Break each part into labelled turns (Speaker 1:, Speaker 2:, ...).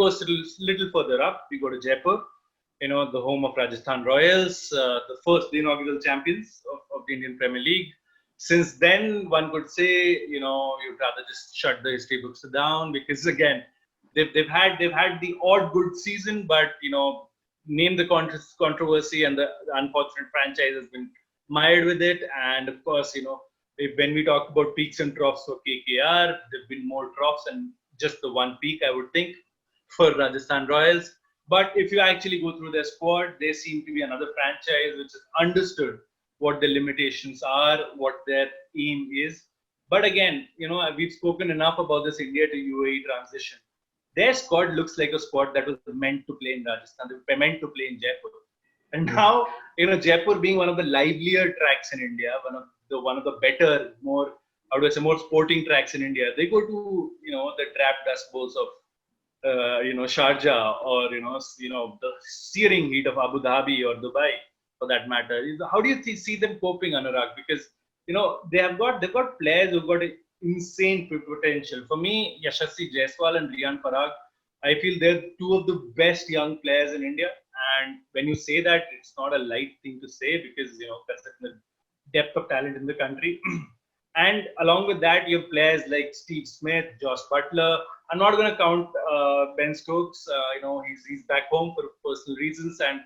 Speaker 1: go a little further up. We go to Jaipur, the home of Rajasthan Royals, the first inaugural champions of the Indian Premier League. Since then, one could say, you'd rather just shut the history books down because again, they've had the odd good season, but name the controversy and the unfortunate franchise has been mired with it. And of course, when we talk about peaks and troughs for KKR, there've been more troughs and just the one peak, I would think, for Rajasthan Royals. But if you actually go through their squad, they seem to be another franchise which has understood what their limitations are, what their aim is. But again, we've spoken enough about this India to UAE transition. Their squad looks like a squad that was meant to play in Rajasthan. They were meant to play in Jaipur. And now, Jaipur being one of the livelier tracks in India, one of the better, more how do I say, more sporting tracks in India. They go to the trap dust bowls of Sharjah or the searing heat of Abu Dhabi or Dubai for that matter. How do you see them coping, Anurag? Because they've got players who've got insane potential. For me, Yashasvi Jaiswal and Riyan Parag, I feel they're two of the best young players in India. And when you say that, it's not a light thing to say because considering the depth of talent in the country. And along with that, you have players like Steve Smith, Josh Butler. I'm not going to count Ben Stokes. He's back home for personal reasons, and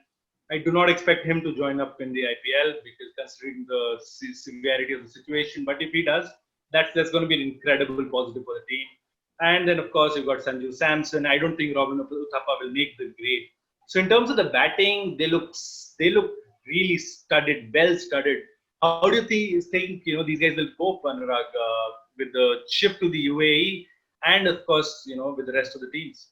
Speaker 1: I do not expect him to join up in the IPL because considering the severity of the situation. But if he does, that's going to be an incredible positive for the team. And then of course you've got Sanju Samson. I don't think Robin Uthappa will make the grade. So in terms of the batting, they look really studded, well studded. How do you think these guys will cope, Anurag, with the shift to the UAE and of course with the rest of the teams?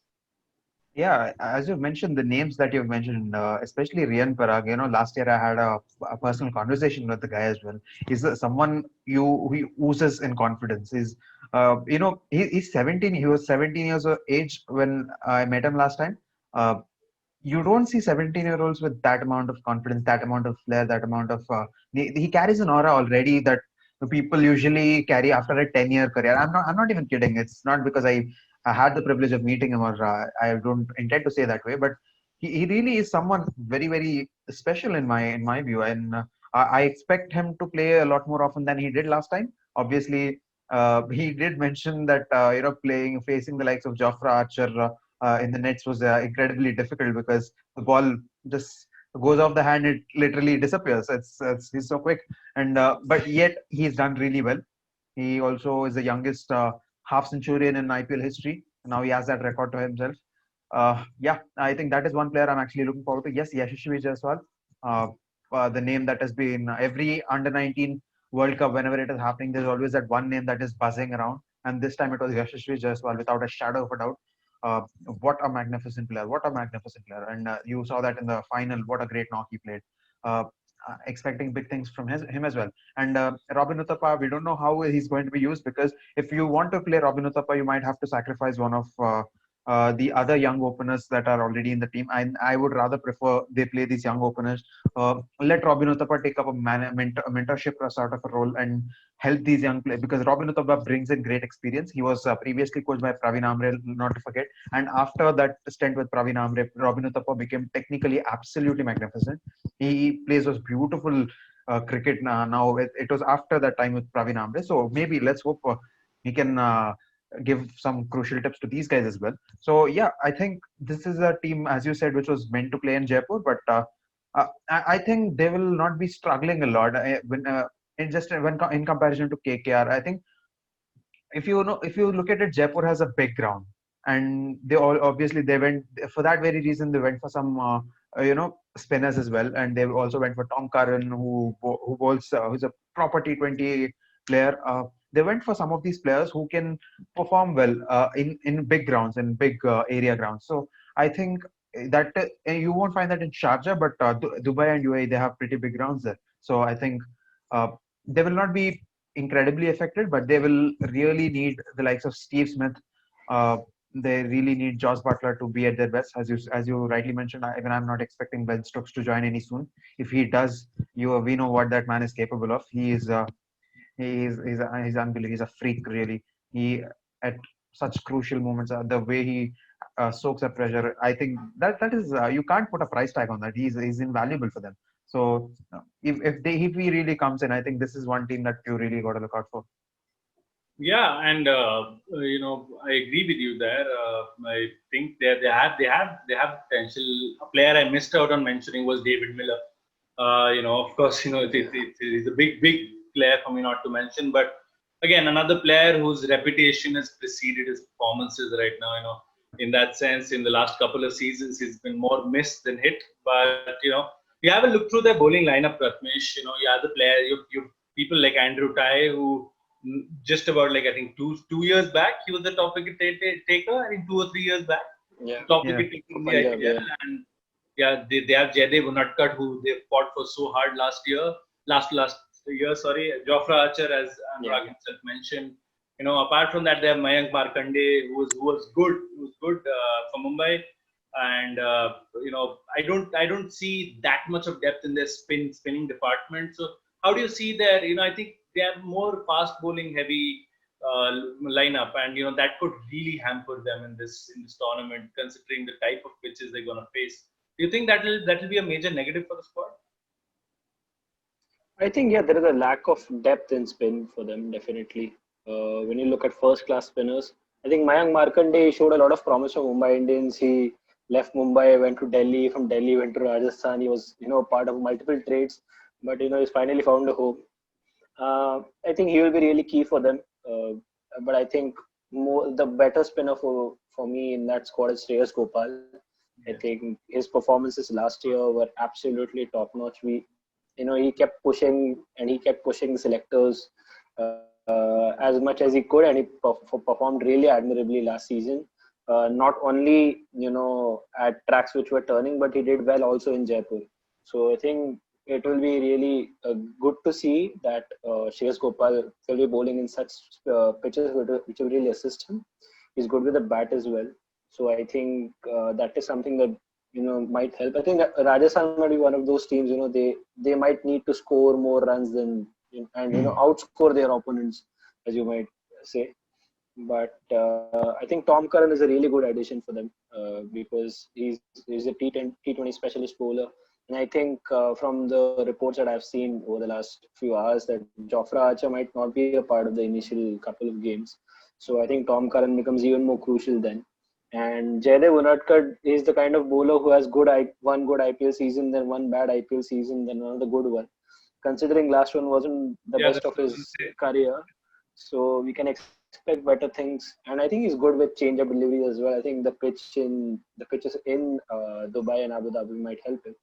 Speaker 2: Yeah, as you've mentioned, the names that you've mentioned, especially Riyan Parag, last year I had a personal conversation with the guy as well. He's someone who oozes in confidence. He's 17. He was 17 years of age when I met him last time. Uh, you don't see 17-year-olds with that amount of confidence, that amount of flair, that amount of he carries an aura already that the people usually carry after a 10-year career. I'm not even kidding. It's not because I had the privilege of meeting him or I don't intend to say that way, but he really is someone very, very special in my view. And I expect him to play a lot more often than he did last time. Obviously, he did mention that facing the likes of Jofra Archer in the nets was incredibly difficult because the ball just goes off the hand, it literally disappears. He's so quick, and but yet he's done really well. He also is the youngest half centurion in IPL history. Now he has that record to himself. Yeah, I think that is one player I'm actually looking forward to. Yes, Yashasvi Jaiswal, uh, the name that has been every under 19 World Cup, whenever it is happening, there's always that one name that is buzzing around. And this time it was Yashasvi Jaiswal without a shadow of a doubt. What a magnificent player! What a magnificent player! And you saw that in the final. What a great knock he played. Uh, expecting big things from him as well. And Robin Uthappa, we don't know how he's going to be used because if you want to play Robin Uthappa, you might have to sacrifice one of the other young openers that are already in the team. I would rather prefer they play these young openers. Let Robin Uthappa take up a mentorship sort of a role and help these young players because Robin Uthappa brings in great experience. He was previously coached by Praveen Amre, not to forget. And after that stint with Praveen Amre, Robin Uthappa became technically absolutely magnificent. He plays those beautiful cricket now. It was after that time with Praveen Amre. So maybe let's hope he can give some crucial tips to these guys as well. So yeah, I think this is a team, as you said, which was meant to play in Jaipur, but I think they will not be struggling a lot in comparison to KKR. I think if you look at it, Jaipur has a big ground, and they all obviously they went for that very reason. They went for some spinners as well, and they also went for Tom Curran, who bowls who's a proper T20 player. They went for some of these players who can perform well in big grounds and big area grounds. So I think that you won't find that in Sharjah, but Dubai and UAE they have pretty big grounds there. So I think uh, they will not be incredibly affected, but they will really need the likes of Steve Smith. Uh, they really need Josh Butler to be at their best, as you rightly mentioned. Even I'm not expecting Ben Stokes to join any soon. If he does, we know what that man is capable of. He's unbelievable. He's a freak, really. He at such crucial moments, the way he soaks up pressure. I think that is you can't put a price tag on that. He's invaluable for them. So if he really comes in, I think this is one team that you really got to look out for.
Speaker 1: Yeah, and I agree with you there. I think they have potential. A player I missed out on mentioning was David Miller. Of course, he's a big player for me not to mention. But again, another player whose reputation has preceded his performances right now. In that sense, in the last couple of seasons, he's been more missed than hit. But you have a look through their bowling lineup, Prathamesh. You have the player, you people like Andrew Ty, who just about like I think two years back he was the top wicket taker. I think 2 or 3 years back,
Speaker 3: Yeah,
Speaker 1: top
Speaker 2: Yeah,
Speaker 1: wicket taker
Speaker 3: for
Speaker 1: in the
Speaker 3: Punjab,
Speaker 1: IPL,
Speaker 3: yeah.
Speaker 1: and yeah, they have Jaidev Unadkat, who they fought for so hard last year. Sorry, Jofra Archer, as
Speaker 3: Yeah.
Speaker 1: Anurag himself mentioned. Apart from that, they have Mayank Markande, who was good for Mumbai, and I don't see that much of depth in their spinning department. So how do you see their? I think they are more fast bowling heavy lineup, and that could really hamper them in this tournament, considering the type of pitches they're gonna face. Do you think that will be a major negative for the squad?
Speaker 3: I think, yeah, there is a lack of depth in spin for them, definitely. When you look at first class spinners, I think Mayank Markande showed a lot of promise for Mumbai Indians. He left Mumbai, went to Delhi, from Delhi went to Rajasthan. He was, part of multiple trades, but, he's finally found a home. I think he will be really key for them. But I think the better spinner for me in that squad is Shreyas Gopal. I
Speaker 1: Yeah.
Speaker 3: think his performances last year were absolutely top notch. He kept pushing and he kept pushing the selectors as much as he could, and he performed really admirably last season. Not only at tracks which were turning, but he did well also in Jaipur. So I think it will be really good to see that Shreyas Gopal will be bowling in such pitches which will really assist him. He's good with the bat as well. So I think that is something that might help. I think that Rajasthan might be one of those teams. They might need to score more runs than and outscore their opponents, as you might say. But I think Tom Curran is a really good addition for them because he's a T20 specialist bowler. And I think from the reports that I've seen over the last few hours that Jofra Archer might not be a part of the initial couple of games. So I think Tom Curran becomes even more crucial then. And Jaidev Unadkat is the kind of bowler who has one good IPL season, then one bad IPL season, then another good one. Considering last one wasn't the
Speaker 1: Yeah,
Speaker 3: best
Speaker 1: that's
Speaker 3: of
Speaker 1: what I was
Speaker 3: his
Speaker 1: gonna say.
Speaker 3: career, so we can expect better things. And I think he's good with change-up delivery as well. I think the pitches in Dubai and Abu Dhabi might help him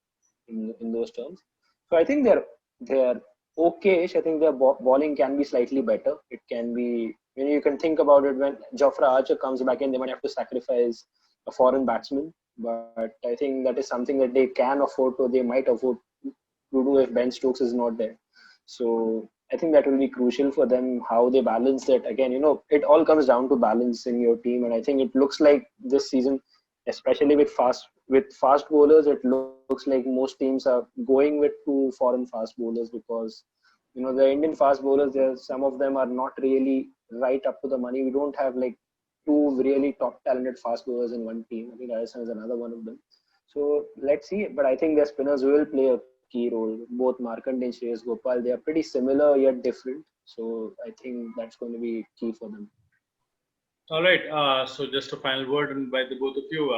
Speaker 3: in those terms. So I think they're okay-ish. I think their bowling can be slightly better. It can be you can think about it when Jofra Archer comes back in, they might have to sacrifice a foreign batsman. But I think that is something that they can afford to. They might afford to do if Ben Stokes is not there. So I think that will be crucial for them how they balance that. Again, it all comes down to balancing your team, and I think it looks like this season, especially with fast bowlers, it looks like most teams are going with two foreign fast bowlers because the Indian fast bowlers, there some of them are not really right up to the money. We don't have like two really top talented fast bowlers in one team. I think Rajasthan is another one of them. So let's see. But I think their spinners will play a key role. Both Markand and Shreyas Gopal, they are pretty similar yet different. So I think that's going to be key for them.
Speaker 1: All right. So just a final word and by the both of you.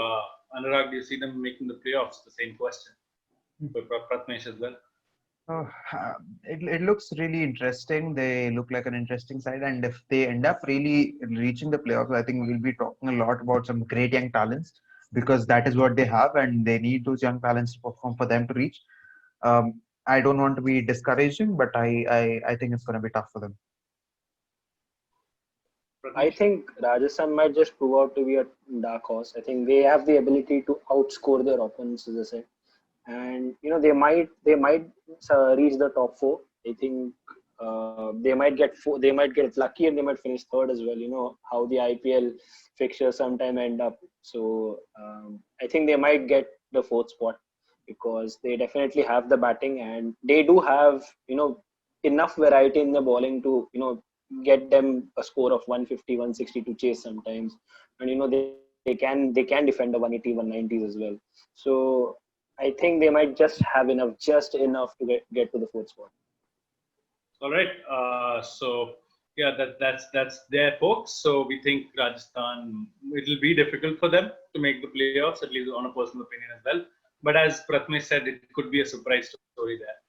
Speaker 1: Anurag, do you see them making the playoffs? The same question for Prathamesh as well.
Speaker 2: Oh, it looks really interesting. They look like an interesting side, and if they end up really reaching the playoffs, I think we'll be talking a lot about some great young talents because that is what they have, and they need those young talents to perform for them to reach. I don't want to be discouraging, but I think it's going to be tough for them.
Speaker 3: I
Speaker 1: Prathamesh?
Speaker 3: think Rajasthan might just prove out to be a dark horse. I think they have the ability to outscore their opponents, as I said, and they might reach the top four. I think they might get lucky and they might finish third as well. You know how the IPL fixtures sometime end up. So I think they might get the fourth spot because they definitely have the batting and they do have enough variety in the bowling to get them a score of 150, 160 to chase sometimes. And they they can defend the 180, 190s as well. So I think they might just enough to get to the fourth spot.
Speaker 1: All right. So yeah, that's there, folks. So we think Rajasthan, it'll be difficult for them to make the playoffs, at least on a personal opinion as well. But as Prathamesh said, it could be a surprise story there.